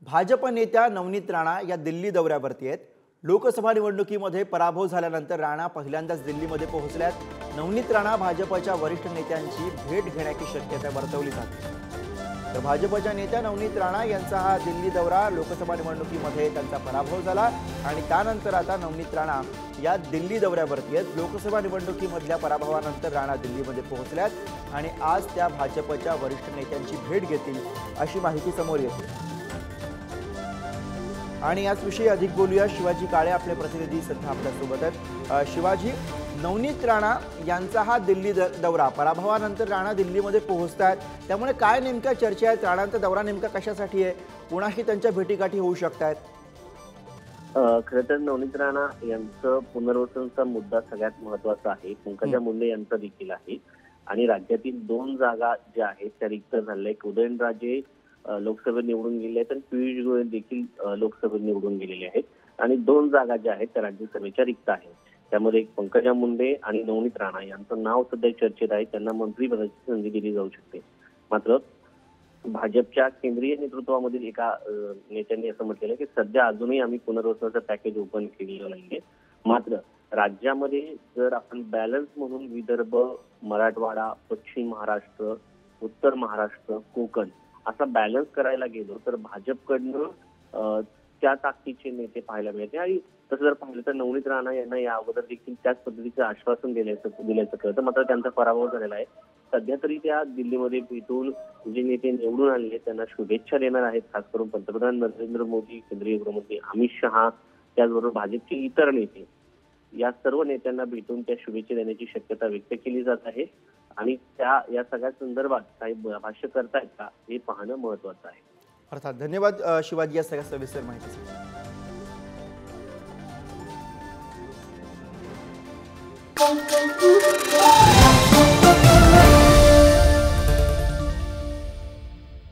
भाजप नेत्या नवनीत राणा या दिल्ली दौऱ्यावरती आहेत। लोकसभा निवडणुकीमध्ये पराभव झाल्यानंतर राणा पहिल्यांदाच दिल्लीमध्ये पोहोचल्यात। नवनीत राणा भाजपच्या वरिष्ठ नेत्यांची भेट घेण्याची शक्यता वर्तवली जाते। तर भाजपच्या नेत्या नवनीत राणा यांचा हा दिल्ली दौरा, लोकसभा निवडणुकीमध्ये त्यांचा पराभव झाला आणि त्यानंतर आता नवनीत राणा या दिल्ली दौऱ्यावरती आहेत। लोकसभा निवडणुकीमधल्या पराभवानंतर राणा दिल्लीमध्ये पोहोचल्यात आणि आज त्या भाजपच्या वरिष्ठ नेत्यांची भेट घेतील अशी माहिती समोर येते। आणि याचविषयी अधिक बोलूया, शिवाजी काळे आपले प्रतिनिधी सध्या आपल्यासोबत आहेत। शिवाजी, नवनीत राणा यांचा हा दिल्ली दौरा, पराभवानंतर राणा दिल्लीमध्ये पोहोचतात, त्यामुळे काय नेमक्या चर्चा आहेत? राणांचा दौरा नेमका कशासाठी आहे? कुणाशी त्यांच्या भेटीगाठी होऊ शकतात? खरं तर नवनीत राणा यांचं पुनर्वसनचा मुद्दा सगळ्यात महत्वाचा आहे। पंकजा मुंडे यांचा देखील आहे आणि राज्यातील 2 जागा ज्या आहेत त्या रिक्त झाल्या आहेत। उदयनराजे लोकसभेत निवडून गेले आहेत आणि पियुष गोयल देखील लोकसभेत निवडून गेलेले आहेत आणि 2 जागा ज्या आहेत त्या राज्यसभेच्या रिक्त आहेत। त्यामध्ये पंकजा मुंडे आणि नवनीत राणा यांचं नाव सध्या चर्चेत आहे। त्यांना मंत्रिपदाची संधी दिली जाऊ शकते। मात्र भाजपच्या केंद्रीय नेतृत्वामधील एका नेत्यांनी असं म्हटलेलं आहे की सध्या अजूनही आम्ही पुनर्वसनाचं पॅकेज ओपन केलेलं नाहीये। मात्र राज्यामध्ये जर आपण बॅलन्स म्हणून विदर्भ, मराठवाडा, पश्चिम महाराष्ट्र, उत्तर महाराष्ट्र, कोकण असा बॅलन्स करायला गेलो तर भाजपकडनं त्या ताकदीचे नेते पाहायला मिळते। आणि तसं जर पाहिलं तर नवनीत राणा यांना या अगोदर देखील त्याच पद्धतीचं आश्वासन दिल्याचं कळतं। मात्र त्यांचा पराभव झालेला आहे। सध्या तरी त्या दिल्लीमध्ये भेटून जे नेते निवडून आलेले त्यांना शुभेच्छा देणार आहेत। खास करून पंतप्रधान नरेंद्र मोदी, केंद्रीय गृहमंत्री अमित शहा, त्याचबरोबर भाजपचे इतर नेते, या सर्व नेत्यांना भेटून त्या शुभेच्छा देण्याची शक्यता व्यक्त केली जात आहे आणि या सगळ्या संदर्भात काही भाष्य करतायत का हे पाहणं महत्वाचं आहे। अर्थात धन्यवाद शिवाजी या सगळ्या सविस्तर माहितीसाठी।